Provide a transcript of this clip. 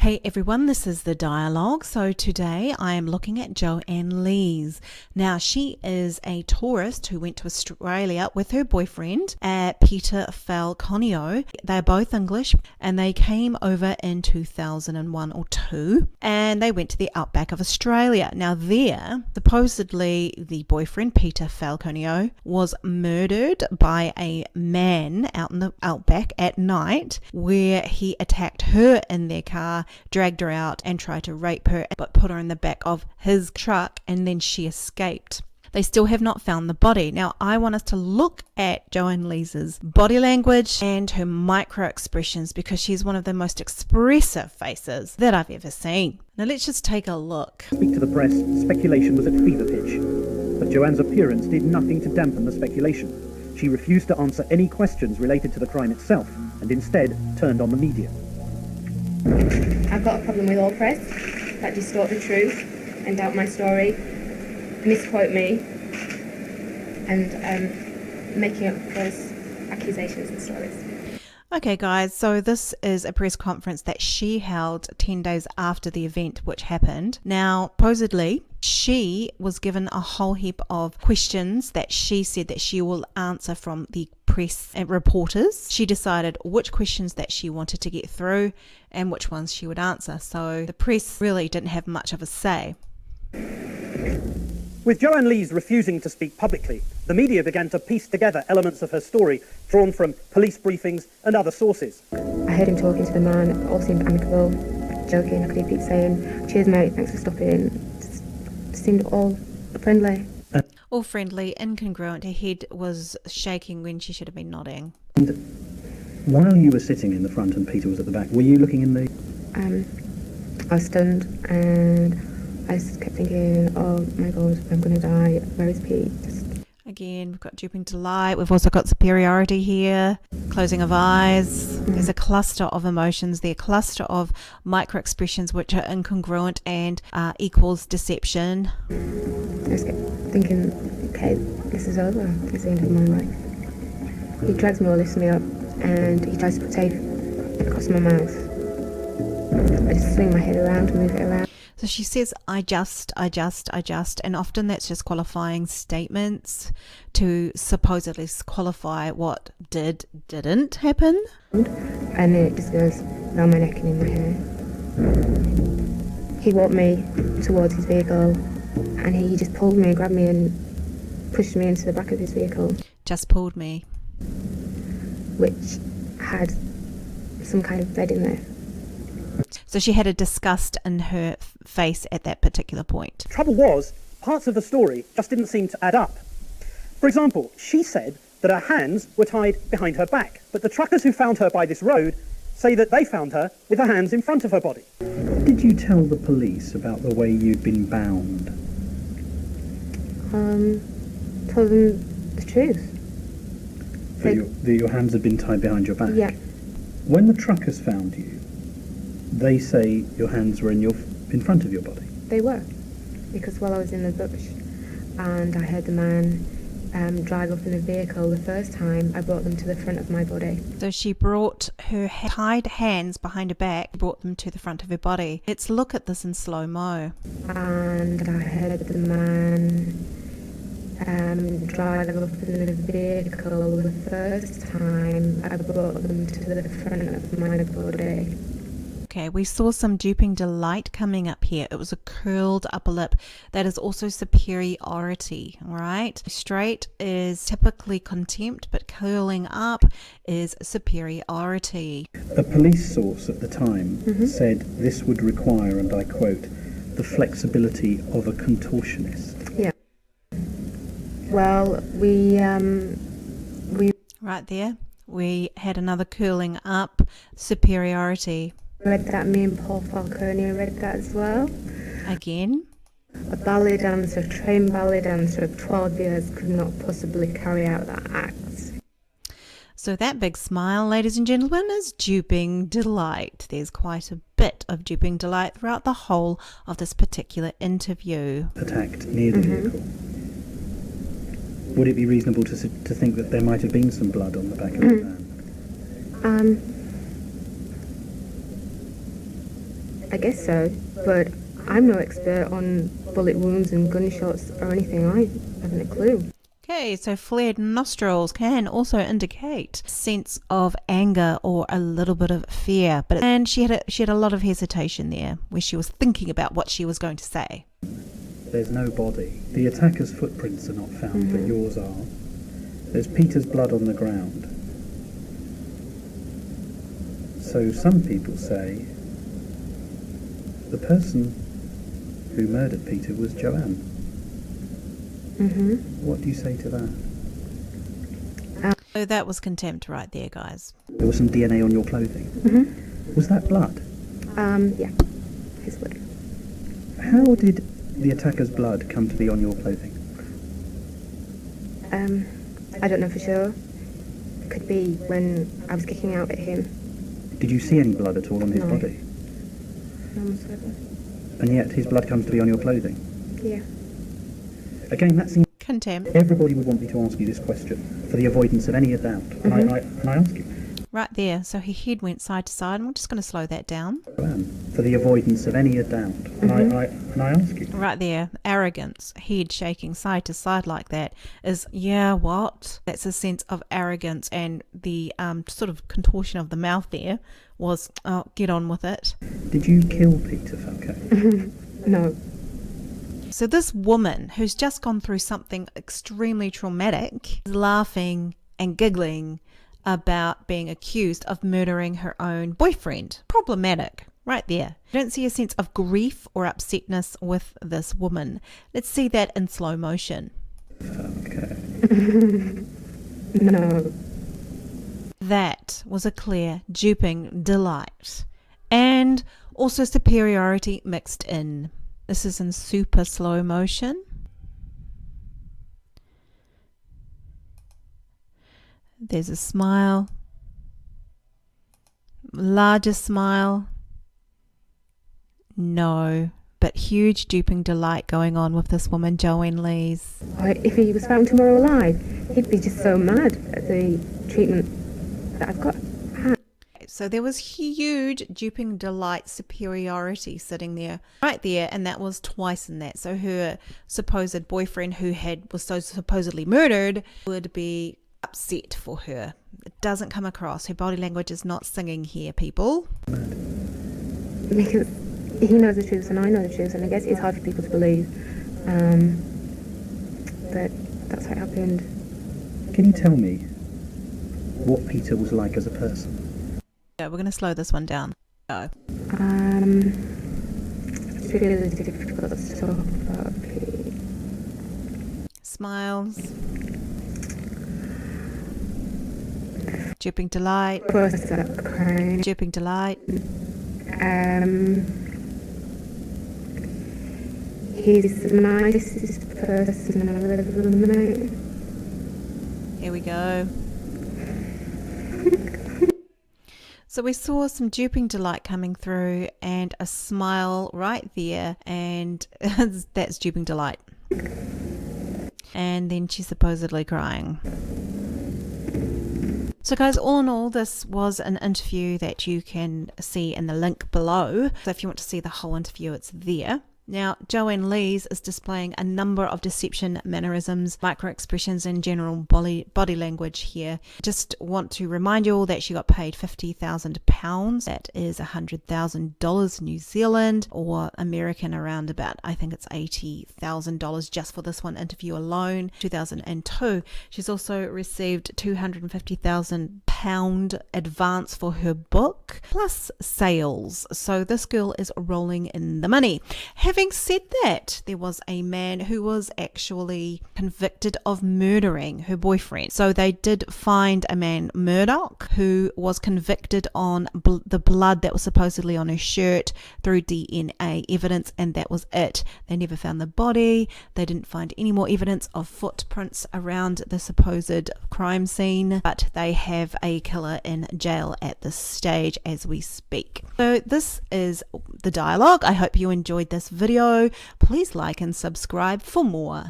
Hey everyone, this is The Dialogue. So today I am looking at Joanne Lees. Now she is a tourist who went to Australia with her boyfriend, Peter Falconio. They're both English and they came over in 2001 or 2 and they went to the outback of Australia. Now there, supposedly the boyfriend, Peter Falconio, was murdered by a man out in the outback at night where he attacked her in their car, dragged her out and tried to rape her, but put her in the back of his truck and then she escaped. They still have not found the body. Now, I want us to look at Joanne Lees's body language and her micro expressions because she's one of the most expressive faces that I've ever seen. Now, let's just take a look. Speak to the press, speculation was at fever pitch. But Joanne's appearance did nothing to dampen the speculation. She refused to answer any questions related to the crime itself and instead turned on the media. I've got a problem with all press that distort the truth and doubt my story, misquote me, and making up false accusations and stories. Okay guys, so this is a press conference that she held 10 days after the event which happened. Now, supposedly, she was given a whole heap of questions that she said that she will answer from the press and reporters. She decided which questions that she wanted to get through and which ones she would answer. So the press really didn't have much of a say. With Joanne Lees refusing to speak publicly, the media began to piece together elements of her story drawn from police briefings and other sources. I heard him talking to the man, all seemed amicable, joking. I could hear Pete saying, "Cheers mate, thanks for stopping." Just seemed all friendly. All friendly, incongruent. Her head was shaking when she should have been nodding. And while you were sitting in the front and Peter was at the back, were you looking in the... I was stunned and I just kept thinking, oh my god, I'm going to die. Where is Pete? Again, we've got duping delight. We've also got superiority here. Closing of eyes. There's a cluster of emotions there. Cluster of micro expressions which are incongruent and equals deception. I just kept thinking, okay, this is over. It's the end of my life. He drags me or lifts me up and he tries to put tape across my mouth. I just swing my head around, move it around. So she says, I just, and often that's just qualifying statements to supposedly qualify what didn't happen. And it just goes down my neck and in my hair. He walked me towards his vehicle and he just pulled me and grabbed me and pushed me into the back of his vehicle. Just pulled me. Which had some kind of bed in there. So she had a disgust in her face at that particular point. Trouble was, parts of the story just didn't seem to add up. For example, she said that her hands were tied behind her back, but the truckers who found her by this road say that they found her with her hands in front of her body. Did you tell the police about the way you'd been bound? Told them the truth. That your hands had been tied behind your back? Yeah. When the truckers found you, they say your hands were in front of your body? They were, because while I was in the bush and I heard the man drive up in the vehicle the first time, I brought them to the front of my body. So she brought her tied hands behind her back, brought them to the front of her body. Let's look at this in slow-mo. And I heard the man drive up in the vehicle the first time, I brought them to the front of my body. Okay, we saw some duping delight coming up here. It was a curled upper lip. That is also superiority, all right? Straight is typically contempt, but curling up is superiority. A police source at the time said this would require, and I quote, the flexibility of a contortionist. Yeah. Well, we Right there, we had another curling up, superiority. read that. Me and Paul Falcone read that as well. Again. A ballet dancer, a trained ballet dancer of 12 years could not possibly carry out that act. So that big smile, ladies and gentlemen, is duping delight. There's quite a bit of duping delight throughout the whole of this particular interview. Attacked near the vehicle. Would it be reasonable to think that there might have been some blood on the back of the van? I guess so, but I'm no expert on bullet wounds and gunshots or anything. I haven't a clue. Okay, so flared nostrils can also indicate sense of anger or a little bit of fear. And she had a lot of hesitation there, where she was thinking about what she was going to say. There's no body. The attacker's footprints are not found, but yours are. There's Peter's blood on the ground. So some people say the person who murdered Peter was Joanne. What do you say to that? So that was contempt right there, guys. There was some DNA on your clothing. Was that blood? Yeah, his blood. How did the attacker's blood come to be on your clothing? I don't know for sure. Could be when I was kicking out at him. Did you see any blood at all on his No. body? None whatsoever. And yet his blood comes to be on your clothing? Yeah. Again, that seems... Contempt. Everybody would want me to ask you this question for the avoidance of any doubt. And I ask you. Right there. So her head went side to side, and we're just going to slow that down. For the avoidance of any doubt. And I ask you. Right there. Arrogance. Head shaking side to side like that is, yeah, what? That's a sense of arrogance, and the sort of contortion of the mouth there was, oh, get on with it. Did you kill Peter Falco? No. So this woman who's just gone through something extremely traumatic is laughing and giggling about being accused of murdering her own boyfriend. Problematic. Right there. You don't see a sense of grief or upsetness with this woman. Let's see that in slow motion. Okay. No. That was a clear duping delight. And also superiority mixed in. This is in super slow motion. There's a smile. Larger smile. No, but huge duping delight going on with this woman, Joanne Lees. If he was found tomorrow alive, he'd be just so mad at the treatment that I've got. So there was huge duping delight superiority sitting there, right there, and that was twice in that. So her supposed boyfriend who was so supposedly murdered would be upset for her. It doesn't come across. Her body language is not singing here, people. Because he knows the truth and I know the truth, and I guess it's hard for people to believe. But that's how it happened. Can you tell me what Peter was like as a person? Yeah, we're going to slow this one down. Go. It's really difficult to talk about. Smiles. Duping delight. Crying. Duping delight. He's the nicest person I've ever met. Here we go. So we saw some duping delight coming through and a smile right there, and that's duping delight. And then she's supposedly crying. So guys, all in all, this was an interview that you can see in the link below. So if you want to see the whole interview, it's there. Now, Joanne Lees is displaying a number of deception mannerisms, micro-expressions, and general body language here. Just want to remind you all that she got paid £50,000. That is $100,000 New Zealand, or American around about, I think it's $80,000 just for this one interview alone, 2002. She's also received £250,000 advance for her book, plus sales. So this girl is rolling in the money. Having said that, there was a man who was actually convicted of murdering her boyfriend. So they did find a man, Murdoch, who was convicted on the blood that was supposedly on her shirt through DNA evidence, and that was it. They never found the body. They didn't find any more evidence of footprints around the supposed crime scene, but they have a killer in jail at this stage as we speak. So this is the dialogue. I hope you enjoyed this video. Please like and subscribe for more.